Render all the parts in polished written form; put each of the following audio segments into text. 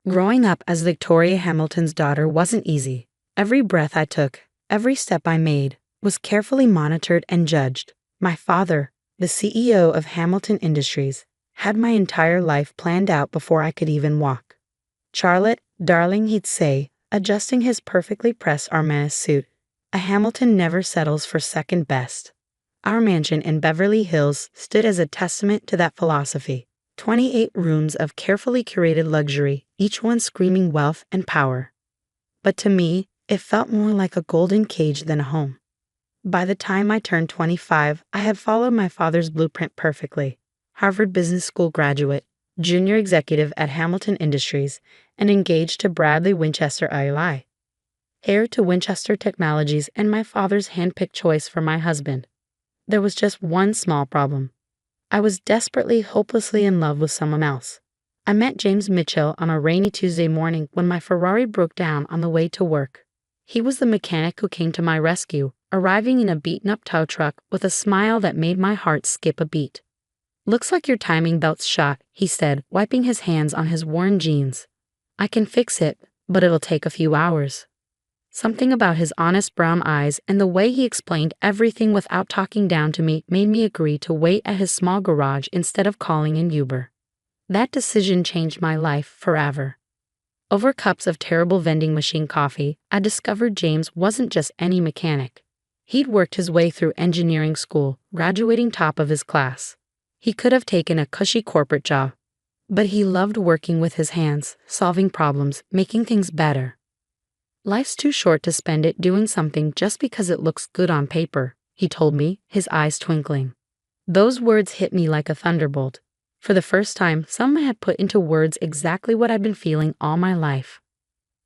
Growing up as Victoria Hamilton's daughter wasn't easy. Every breath I took, every step I made, was carefully monitored and judged. My father, the CEO of Hamilton Industries, had my entire life planned out before I could even walk. "Charlotte, darling," he'd say, adjusting his perfectly pressed Armani suit, "a Hamilton never settles for second best." Our mansion in Beverly Hills stood as a testament to that philosophy. 28 rooms of carefully curated luxury, each one screaming wealth and power. But to me, it felt more like a golden cage than a home. By the time I turned 25, I had followed my father's blueprint perfectly. Harvard Business School graduate, junior executive at Hamilton Industries, and engaged to Bradley Winchester ILI. Heir to Winchester Technologies and my father's handpicked choice for my husband. There was just one small problem. I was desperately, hopelessly in love with someone else. I met James Mitchell on a rainy Tuesday morning when my Ferrari broke down on the way to work. He was the mechanic who came to my rescue, arriving in a beaten-up tow truck with a smile that made my heart skip a beat. "Looks like your timing belt's shot," he said, wiping his hands on his worn jeans. "I can fix it, but it'll take a few hours." Something about his honest brown eyes and the way he explained everything without talking down to me made me agree to wait at his small garage instead of calling an Uber. That decision changed my life forever. Over cups of terrible vending machine coffee, I discovered James wasn't just any mechanic. He'd worked his way through engineering school, graduating top of his class. He could have taken a cushy corporate job, but he loved working with his hands, solving problems, making things better. "Life's too short to spend it doing something just because it looks good on paper," he told me, his eyes twinkling. Those words hit me like a thunderbolt. For the first time, someone had put into words exactly what I'd been feeling all my life.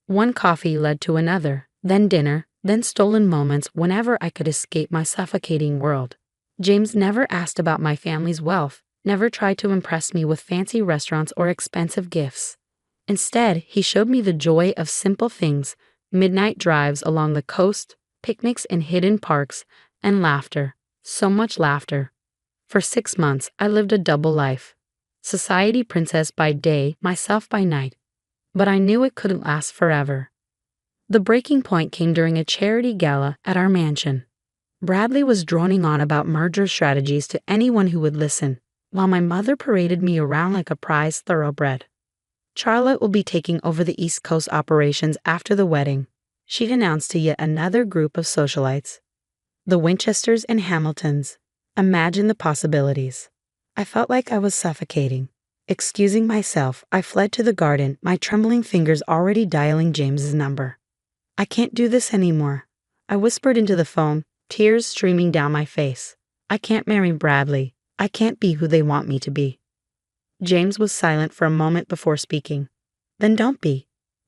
One coffee led to another, then dinner, then stolen moments whenever I could escape my suffocating world. James never asked about my family's wealth, never tried to impress me with fancy restaurants or expensive gifts. Instead, he showed me the joy of simple things: midnight drives along the coast, picnics in hidden parks, and laughter. So much laughter. For 6 months, I lived a double life. Society princess by day, myself by night. But I knew it couldn't last forever. The breaking point came during a charity gala at our mansion. Bradley was droning on about merger strategies to anyone who would listen, while my mother paraded me around like a prized thoroughbred. "Charlotte will be taking over the East Coast operations after the wedding," she'd announced to yet another group of socialites. The Winchesters and Hamiltons. Imagine the possibilities. I felt like I was suffocating. Excusing myself, I fled to the garden, my trembling fingers already dialing James's number. "I can't do this anymore," I whispered into the phone, tears streaming down my face. "I can't marry Bradley. I can't be who they want me to be." James was silent for a moment before speaking. "Then don't be.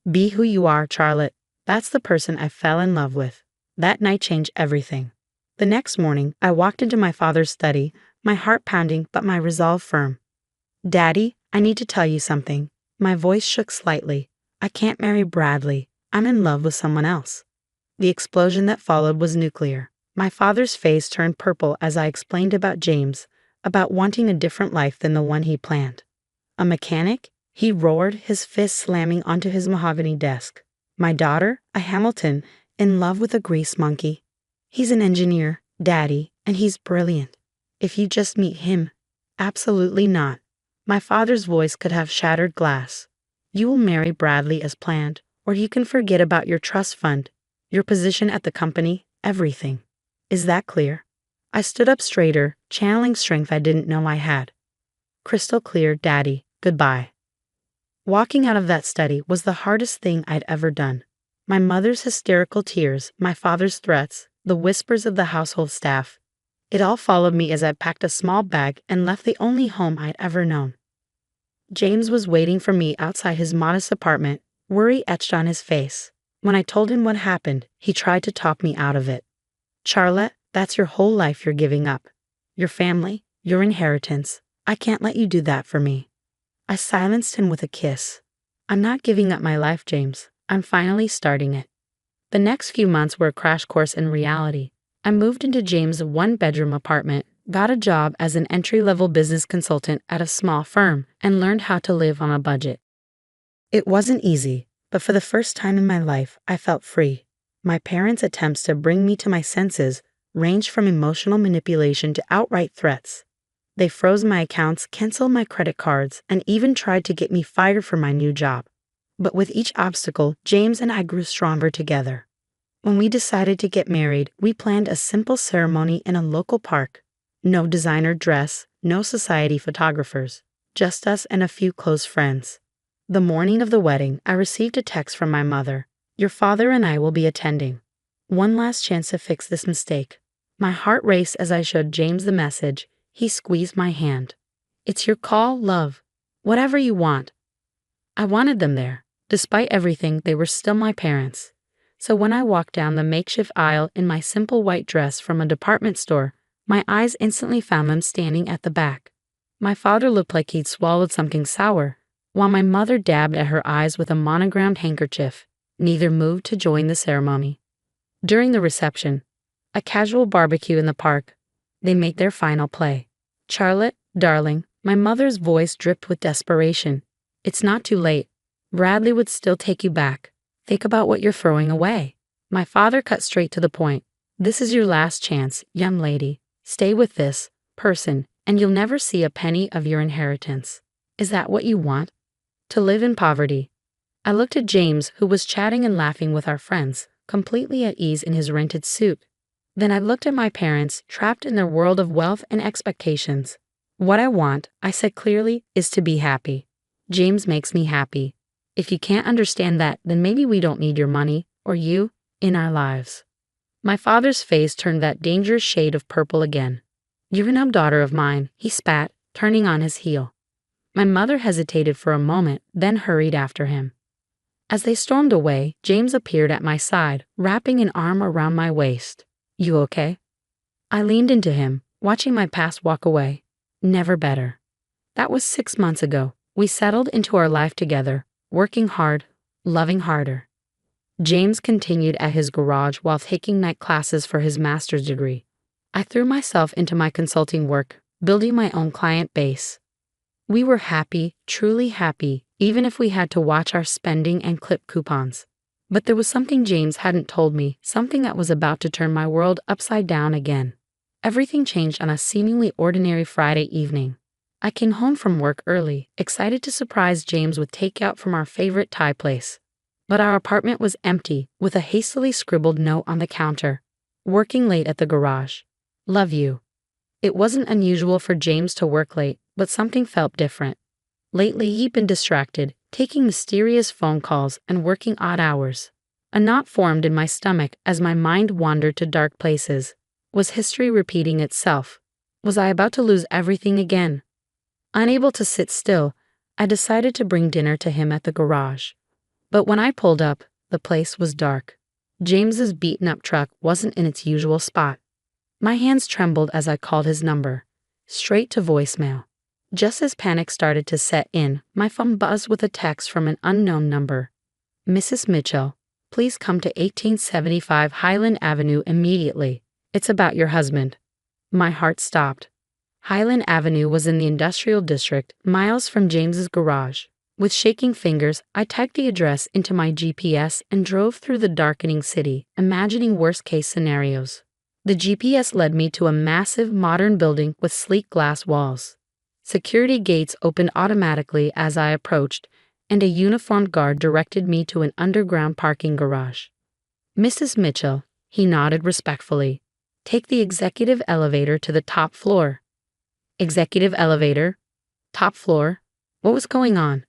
Be who you are, Charlotte. That's the person I fell in love with." That night changed everything. The next morning, I walked into my father's study, my heart pounding but my resolve firm. "Daddy, I need to tell you something." My voice shook slightly. "I can't marry Bradley. I'm in love with someone else." The explosion that followed was nuclear. My father's face turned purple as I explained about James, about wanting a different life than the one he planned. "A mechanic?" he roared, his fist slamming onto his mahogany desk. "My daughter, a Hamilton, in love with a grease monkey. He's an engineer, Daddy, and he's brilliant. If you just meet him." "Absolutely not." My father's voice could have shattered glass. "You will marry Bradley as planned, or you can forget about your trust fund, your position at the company, everything. Is that clear?" I stood up straighter, channeling strength I didn't know I had. "Crystal clear, Daddy. Goodbye." Walking out of that study was the hardest thing I'd ever done. My mother's hysterical tears, my father's threats, the whispers of the household staff. It all followed me as I packed a small bag and left the only home I'd ever known. James was waiting for me outside his modest apartment, worry etched on his face. When I told him what happened, he tried to talk me out of it. "Charlotte, that's your whole life you're giving up. Your family, your inheritance. I can't let you do that for me." I silenced him with a kiss. "I'm not giving up my life, James. I'm finally starting it." The next few months were a crash course in reality. I moved into James' one-bedroom apartment, got a job as an entry-level business consultant at a small firm, and learned how to live on a budget. It wasn't easy, but for the first time in my life, I felt free. My parents' attempts to bring me to my senses ranged from emotional manipulation to outright threats. They froze my accounts, canceled my credit cards, and even tried to get me fired from my new job. But with each obstacle, James and I grew stronger together. When we decided to get married, we planned a simple ceremony in a local park. No designer dress, no society photographers, just us and a few close friends. The morning of the wedding, I received a text from my mother. "Your father and I will be attending. One last chance to fix this mistake." My heart raced as I showed James the message. He squeezed my hand. "It's your call, love. Whatever you want." I wanted them there. Despite everything, they were still my parents. So when I walked down the makeshift aisle in my simple white dress from a department store, my eyes instantly found them standing at the back. My father looked like he'd swallowed something sour, while my mother dabbed at her eyes with a monogrammed handkerchief. Neither moved to join the ceremony. During the reception, a casual barbecue in the park, they made their final play. "Charlotte, darling," my mother's voice dripped with desperation. "It's not too late. Bradley would still take you back. Think about what you're throwing away." My father cut straight to the point. "This is your last chance, young lady. Stay with this person, and you'll never see a penny of your inheritance. Is that what you want? To live in poverty?" I looked at James, who was chatting and laughing with our friends, completely at ease in his rented suit. Then I looked at my parents, trapped in their world of wealth and expectations. "What I want," I said clearly, "is to be happy. James makes me happy. If you can't understand that, then maybe we don't need your money, or you, in our lives." My father's face turned that dangerous shade of purple again. "You're an daughter of mine," he spat, turning on his heel. My mother hesitated for a moment, then hurried after him. As they stormed away, James appeared at my side, wrapping an arm around my waist. "You okay?" I leaned into him, watching my past walk away. Never better. That was 6 months ago. We settled into our life together, working hard, loving harder. James continued at his garage while taking night classes for his master's degree. I threw myself into my consulting work, building my own client base. We were happy, truly happy, even if we had to watch our spending and clip coupons. But there was something James hadn't told me, something that was about to turn my world upside down again. Everything changed on a seemingly ordinary Friday evening. I came home from work early, excited to surprise James with takeout from our favorite Thai place. But our apartment was empty, with a hastily scribbled note on the counter. "Working late at the garage. Love you." It wasn't unusual for James to work late, but something felt different. Lately he'd been distracted, taking mysterious phone calls and working odd hours. A knot formed in my stomach as my mind wandered to dark places. Was history repeating itself? Was I about to lose everything again? Unable to sit still, I decided to bring dinner to him at the garage. But when I pulled up, the place was dark. James's beaten-up truck wasn't in its usual spot. My hands trembled as I called his number. Straight to voicemail. Just as panic started to set in, my phone buzzed with a text from an unknown number. "Mrs. Mitchell, please come to 1875 Highland Avenue immediately. It's about your husband." My heart stopped. Highland Avenue was in the industrial district, miles from James's garage. With shaking fingers, I typed the address into my GPS and drove through the darkening city, imagining worst-case scenarios. The GPS led me to a massive modern building with sleek glass walls. Security gates opened automatically as I approached, and a uniformed guard directed me to an underground parking garage. "Mrs. Mitchell," he nodded respectfully. "Take the executive elevator to the top floor." Executive elevator? Top floor? What was going on?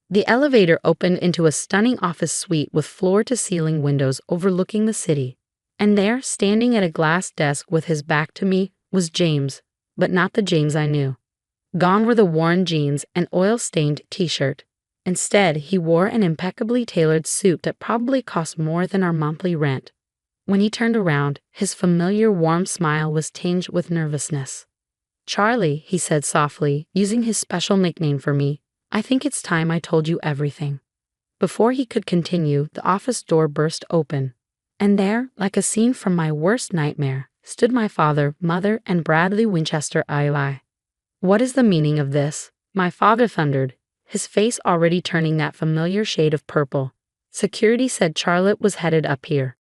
The elevator opened into a stunning office suite with floor-to-ceiling windows overlooking the city. And there, standing at a glass desk with his back to me, was James, but not the James I knew. Gone were the worn jeans and oil-stained t-shirt. Instead, he wore an impeccably tailored suit that probably cost more than our monthly rent. When he turned around, his familiar warm smile was tinged with nervousness. "Charlie," he said softly, using his special nickname for me, "I think it's time I told you everything." Before he could continue, the office door burst open. And there, like a scene from my worst nightmare, stood my father, mother, and Bradley Winchester Eli. "What is the meaning of this?" my father thundered, his face already turning that familiar shade of purple. Security said Charlotte was headed up here.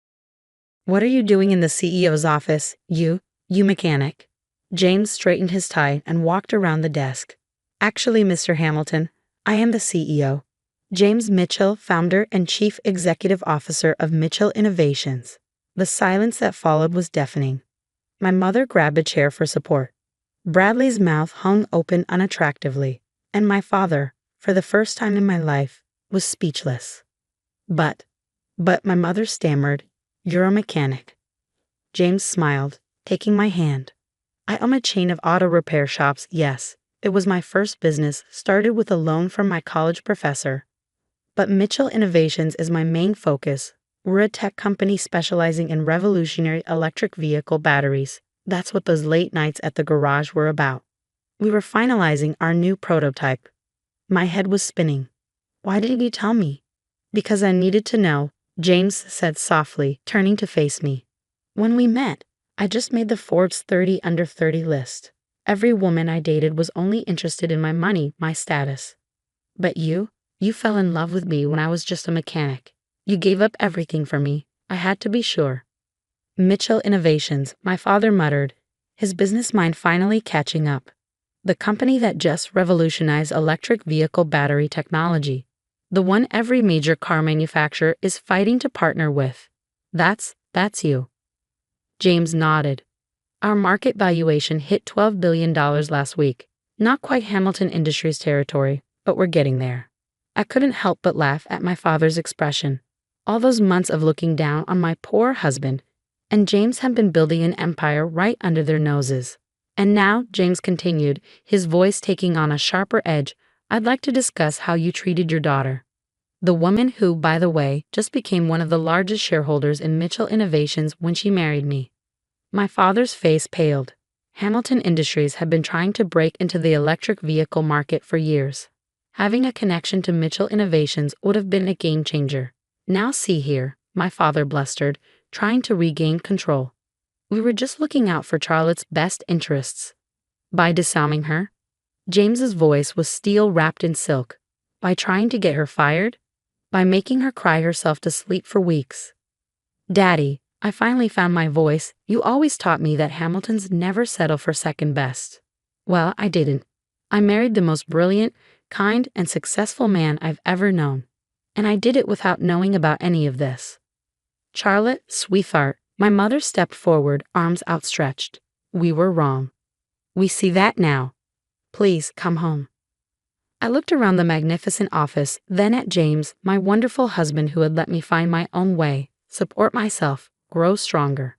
What are you doing in the CEO's office, you mechanic? James straightened his tie and walked around the desk. Actually, Mr. Hamilton, I am the CEO. James Mitchell, founder and chief executive officer of Mitchell Innovations. The silence that followed was deafening. My mother grabbed a chair for support. Bradley's mouth hung open unattractively, and my father, for the first time in my life, was speechless. But my mother stammered, "You're a mechanic." James smiled, taking my hand. I own a chain of auto repair shops, yes. It was my first business, started with a loan from my college professor. But Mitchell Innovations is my main focus. We're a tech company specializing in revolutionary electric vehicle batteries. That's what those late nights at the garage were about. We were finalizing our new prototype. My head was spinning. Why didn't you tell me? Because I needed to know, James said softly, turning to face me. When we met, I just made the Forbes 30 under 30 list. Every woman I dated was only interested in my money, my status. But you fell in love with me when I was just a mechanic. You gave up everything for me. I had to be sure. Mitchell Innovations, my father muttered, his business mind finally catching up. The company that just revolutionized electric vehicle battery technology. The one every major car manufacturer is fighting to partner with. That's you. James nodded. Our market valuation hit $12 billion last week. Not quite Hamilton Industries territory, but we're getting there. I couldn't help but laugh at my father's expression. All those months of looking down on my poor husband, and James had been building an empire right under their noses. And now, James continued, his voice taking on a sharper edge, I'd like to discuss how you treated your daughter. The woman who, by the way, just became one of the largest shareholders in Mitchell Innovations when she married me. My father's face paled. Hamilton Industries had been trying to break into the electric vehicle market for years. Having a connection to Mitchell Innovations would have been a game changer. Now see here, my father blustered, trying to regain control. We were just looking out for Charlotte's best interests. By disarming her? James's voice was steel wrapped in silk. By trying to get her fired? By making her cry herself to sleep for weeks. Daddy, I finally found my voice. You always taught me that Hamiltons never settle for second best. Well, I didn't. I married the most brilliant, kind, and successful man I've ever known. And I did it without knowing about any of this. Charlotte, sweetheart, my mother stepped forward, arms outstretched. We were wrong. We see that now. Please come home. I looked around the magnificent office, then at James, my wonderful husband who had let me find my own way, support myself, grow stronger.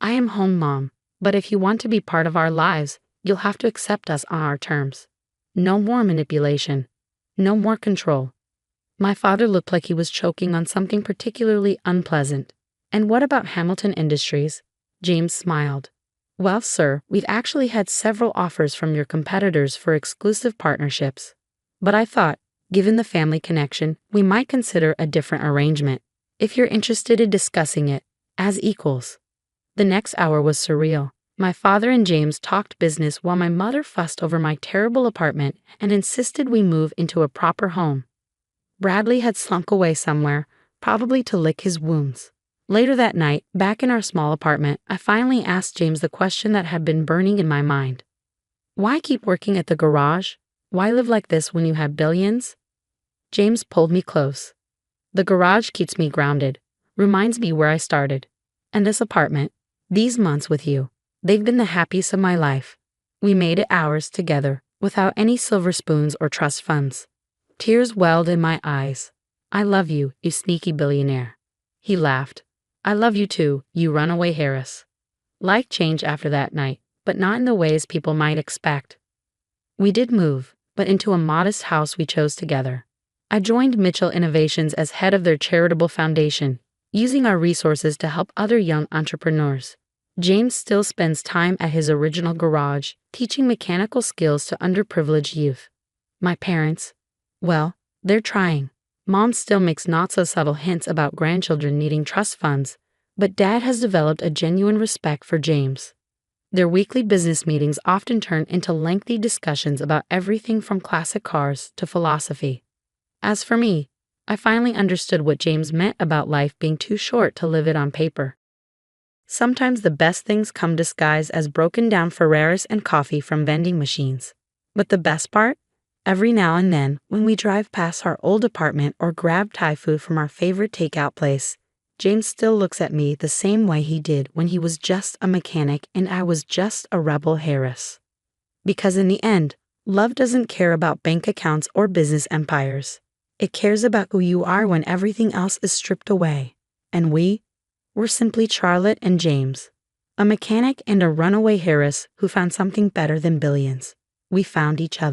I am home, Mom, but if you want to be part of our lives, you'll have to accept us on our terms. No more manipulation. No more control. My father looked like he was choking on something particularly unpleasant. And what about Hamilton Industries? James smiled. Well, sir, we've actually had several offers from your competitors for exclusive partnerships. But I thought, given the family connection, we might consider a different arrangement, if you're interested in discussing it, as equals. The next hour was surreal. My father and James talked business while my mother fussed over my terrible apartment and insisted we move into a proper home. Bradley had slunk away somewhere, probably to lick his wounds. Later that night, back in our small apartment, I finally asked James the question that had been burning in my mind. Why keep working at the garage? Why live like this when you have billions? James pulled me close. The garage keeps me grounded, reminds me where I started. And this apartment, these months with you, they've been the happiest of my life. We made it ours together, without any silver spoons or trust funds. Tears welled in my eyes. I love you, you sneaky billionaire. He laughed. I love you too, you runaway Harris. Life changed after that night, but not in the ways people might expect. We did move, but into a modest house we chose together. I joined Mitchell Innovations as head of their charitable foundation, using our resources to help other young entrepreneurs. James still spends time at his original garage, teaching mechanical skills to underprivileged youth. My parents, well, they're trying. Mom still makes not-so-subtle hints about grandchildren needing trust funds, but Dad has developed a genuine respect for James. Their weekly business meetings often turned into lengthy discussions about everything from classic cars to philosophy. As for me, I finally understood what James meant about life being too short to live it on paper. Sometimes the best things come disguised as broken down Ferraris and coffee from vending machines. But the best part? Every now and then, when we drive past our old apartment or grab Thai food from our favorite takeout place, James still looks at me the same way he did when he was just a mechanic and I was just a rebel Harris. Because in the end, love doesn't care about bank accounts or business empires. It cares about who you are when everything else is stripped away. And we're simply Charlotte and James, a mechanic and a runaway Harris who found something better than billions. We found each other.